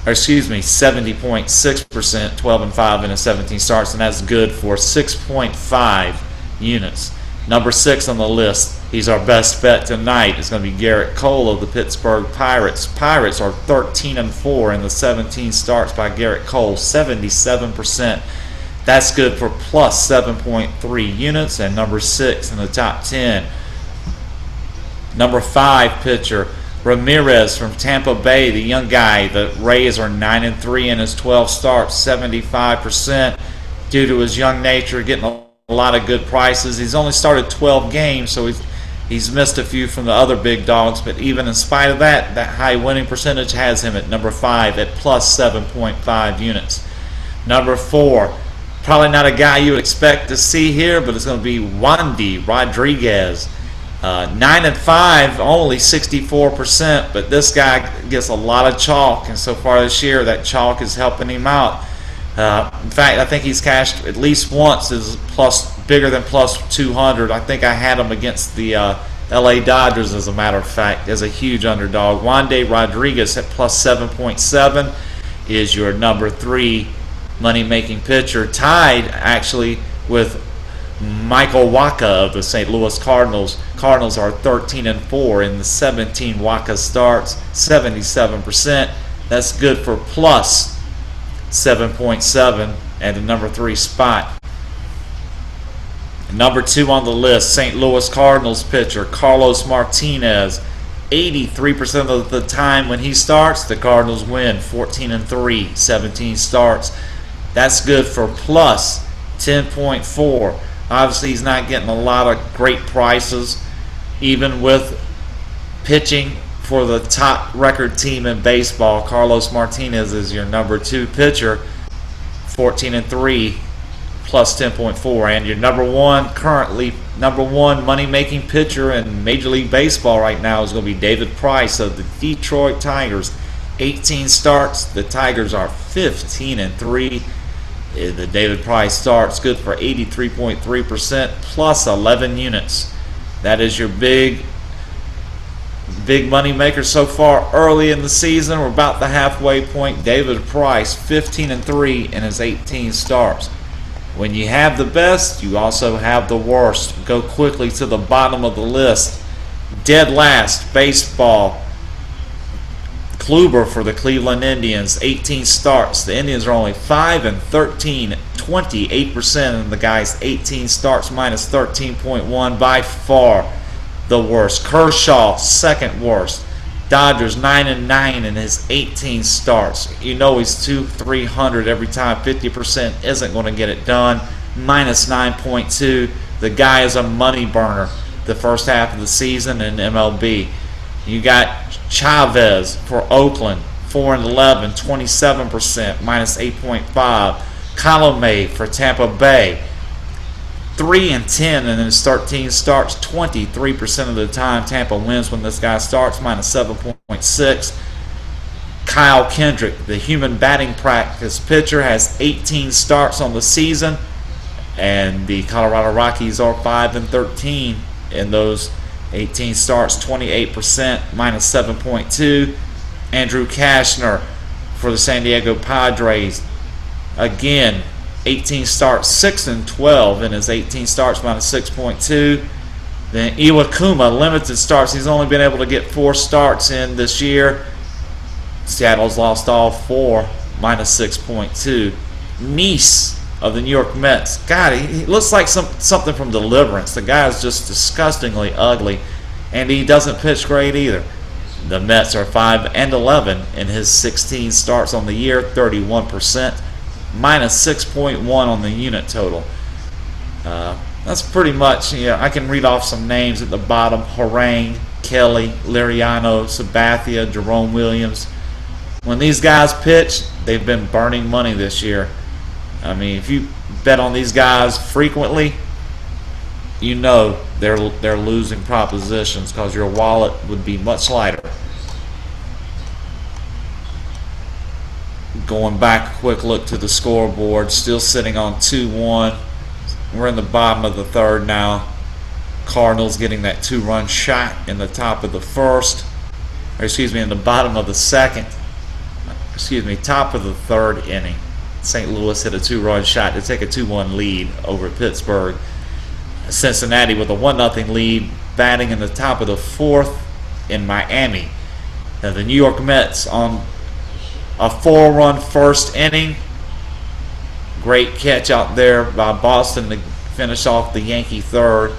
Or excuse me, 70.6%, 12-5 in his 17 starts, and that's good for 6.5 units. Number 6 on the list, he's our best bet tonight. It's going to be Garrett Cole of the Pittsburgh Pirates. Pirates are 13-4 in the 17 starts by Garrett Cole, 77%. That's good for plus 7.3 units. And number 6 in the top 10, number 5 pitcher, Ramirez from Tampa Bay, the young guy. The Rays are 9-3 in his 12 starts, 75%, due to his young nature, getting a lot of good prices. He's only started 12 games, so he's missed a few from the other big dogs, but even in spite of that, that high winning percentage has him at number 5 at plus 7.5 units. Number 4, probably not a guy you would expect to see here, but it's going to be Wandy Rodriguez. 9-5, only 64%, but this guy gets a lot of chalk, and so far this year that chalk is helping him out. In fact, I think he's cashed at least once is bigger than plus 200. I think I had him against the LA Dodgers, as a matter of fact, as a huge underdog. Wandy Rodriguez at plus 7.7 is your number 3 money-making pitcher, tied actually with Michael Wacha of the St. Louis Cardinals. Cardinals are 13-4 in the 17 Wacha starts, 77%. That's good for plus 7.7 at the number 3 spot. Number 2 on the list, St. Louis Cardinals pitcher Carlos Martinez. 83% of the time when he starts, the Cardinals win. 14-3, 17 starts. That's good for plus 10.4. Obviously, he's not getting a lot of great prices, even with pitching for the top record team in baseball. Carlos Martinez is your number 2 pitcher, 14-3, plus 10.4. And your currently number 1 money-making pitcher in Major League Baseball right now is going to be David Price of the Detroit Tigers. 18 starts. The Tigers are 15-3. The David Price starts, good for 83.3%, plus 11 units. That is your big Big money maker so far early in the season. We're about the halfway point. David Price, 15-3 in his 18 starts. When you have the best, you also have the worst. Go quickly to the bottom of the list. Dead last, baseball. Kluber for the Cleveland Indians, 18 starts. The Indians are only 5-13, 28% in the guy's 18 starts, minus 13.1, by far the worst. Kershaw, second worst. Dodgers 9-9 in his 18 starts. You know he's 200-300 every time. 50% isn't going to get it done. Minus 9.2. The guy is a money burner the first half of the season in MLB. You got Chavez for Oakland, 4-11, 27%, minus 8.5. Colomé for Tampa Bay, 3-10 in his 13 starts, 23% of the time Tampa wins when this guy starts, minus 7.6. Kyle Kendrick, the human batting practice pitcher, has 18 starts on the season, and the Colorado Rockies are 5-13 in those 18 starts, 28%, minus 7.2. Andrew Cashner for the San Diego Padres, again, 18 starts, 6-12 in his 18 starts, minus 6.2. Then Iwakuma, limited starts. He's only been able to get 4 starts in this year. Seattle's lost all 4, minus 6.2. Nice of the New York Mets. God, he looks like something from Deliverance. The guy is just disgustingly ugly, and he doesn't pitch great either. The Mets are 5-11 in his 16 starts on the year, 31%, minus 6.1 on the unit total. That's pretty much, I can read off some names at the bottom. Harang, Kelly, Liriano, Sabathia, Jerome Williams. When these guys pitch, they've been burning money this year. I mean, if you bet on these guys frequently, you know they're losing propositions because your wallet would be much lighter. Going back, a quick look to the scoreboard, still sitting on 2-1. We're in the bottom of the third now. Cardinals getting that 2-run shot in the top of the first, or excuse me, in the bottom of the second. Top of the third inning. St. Louis hit a 2-run shot to take a 2-1 lead over Pittsburgh. Cincinnati with a 1-0 lead, batting in the top of the fourth in Miami. Now the New York Mets on a 4-run first inning. Great catch out there by Boston to finish off the Yankee third.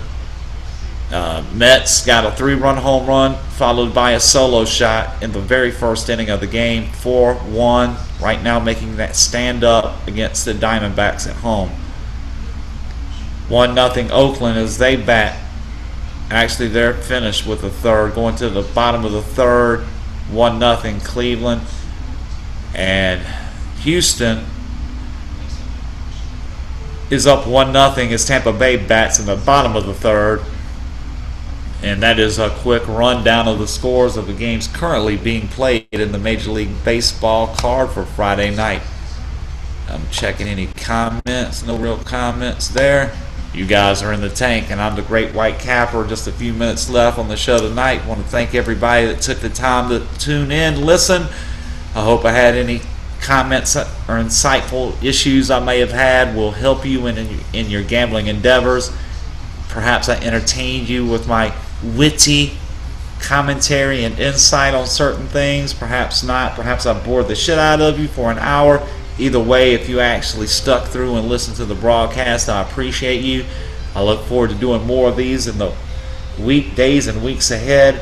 Mets got a 3-run home run followed by a solo shot in the very first inning of the game. 4-1, right now making that stand up against the Diamondbacks at home. 1-0 Oakland as they bat. Actually, they're finished with the third, going to the bottom of the third. 1-0 Cleveland. And Houston is up 1-0 as Tampa Bay bats in the bottom of the third. And that is a quick rundown of the scores of the games currently being played in the Major League Baseball card for Friday night. I'm checking any comments. No real comments there. You guys are in the tank, and I'm the Great White Capper. Just a few minutes left on the show tonight. I want to thank everybody that took the time to tune in, listen. I hope I had any comments or insightful issues I may have had will help you in your gambling endeavors. Perhaps I entertained you with my witty commentary and insight on certain things. Perhaps not. Perhaps I bored the shit out of you for an hour. Either way, if you actually stuck through and listened to the broadcast, I appreciate you. I look forward to doing more of these in the days and weeks ahead.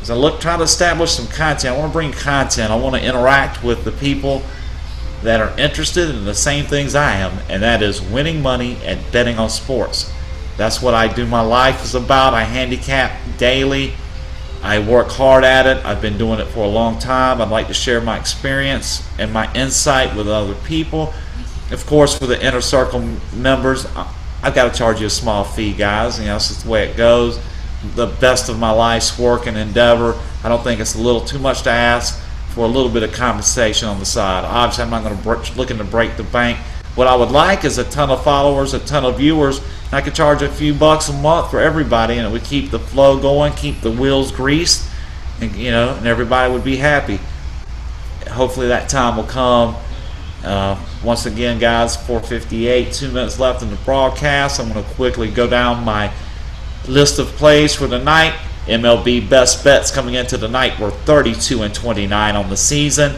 As I try to establish some content, I want to bring content. I want to interact with the people that are interested in the same things I am, and that is winning money and betting on sports. That's what I do. My life is about. I handicap daily. I work hard at it. I've been doing it for a long time. I'd like to share my experience and my insight with other people. Of course, for the Inner Circle members, I've got to charge you a small fee, guys. That's just the way it goes. The best of my life's work and endeavor. I don't think it's a little too much to ask for a little bit of compensation on the side. Obviously, I'm not going to looking to break the bank. What I would like is a ton of followers, a ton of viewers. I could charge a few bucks a month for everybody, and it would keep the flow going, keep the wheels greased, and and everybody would be happy. Hopefully that time will come. Once again, guys, 4:58, 2 minutes left in the broadcast. I'm going to quickly go down my list of plays for the night. MLB best bets coming into the night were 32-29 on the season.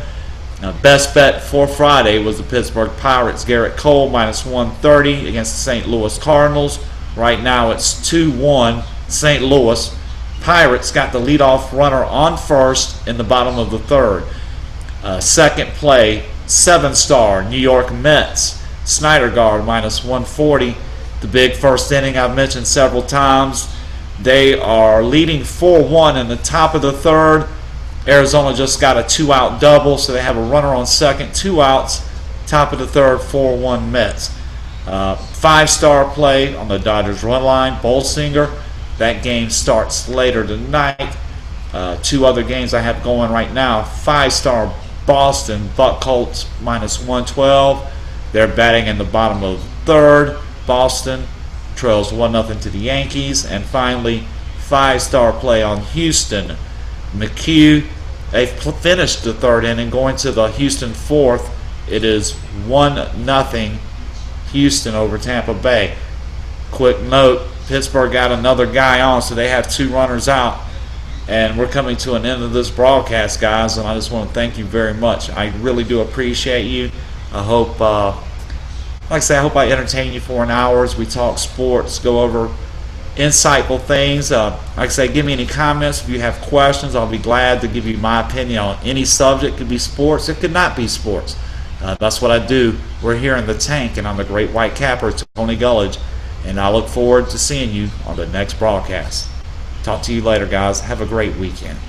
Best bet for Friday was the Pittsburgh Pirates, Garrett Cole, -130 against the St. Louis Cardinals. Right now it's 2-1 St. Louis. Pirates got the leadoff runner on first in the bottom of the third. Second play, 7-star New York Mets, Syndergaard, -140. The big first inning I've mentioned several times. They are leading 4-1 in the top of the third. Arizona just got a 2-out double, so they have a runner on second, 2 outs. Top of the third, 4-1 Mets. 5-star play on the Dodgers run line, Bolsinger. That game starts later tonight. 2 other games I have going right now. 5-star Boston, Buchholz, -112. They're batting in the bottom of the third. Boston trails 1-0 to the Yankees. And finally, 5-star play on Houston, McHugh. They've finished the third inning, going to the Houston fourth. It is 1-0 Houston over Tampa Bay. Quick note, Pittsburgh got another guy on, so they have 2 runners out. And we're coming to an end of this broadcast, guys, and I just want to thank you very much. I really do appreciate you. I hope, like I say, I hope I entertain you for an hour as we talk sports, go over insightful things. Like I say, give me any comments if you have questions. I'll be glad to give you my opinion on any subject. It could be sports, it could not be sports. That's what I do. We're here in the tank, and I'm the Great White Capper, Tony Gullidge, and I look forward to seeing you on the next broadcast. Talk to you later, guys. Have a great weekend.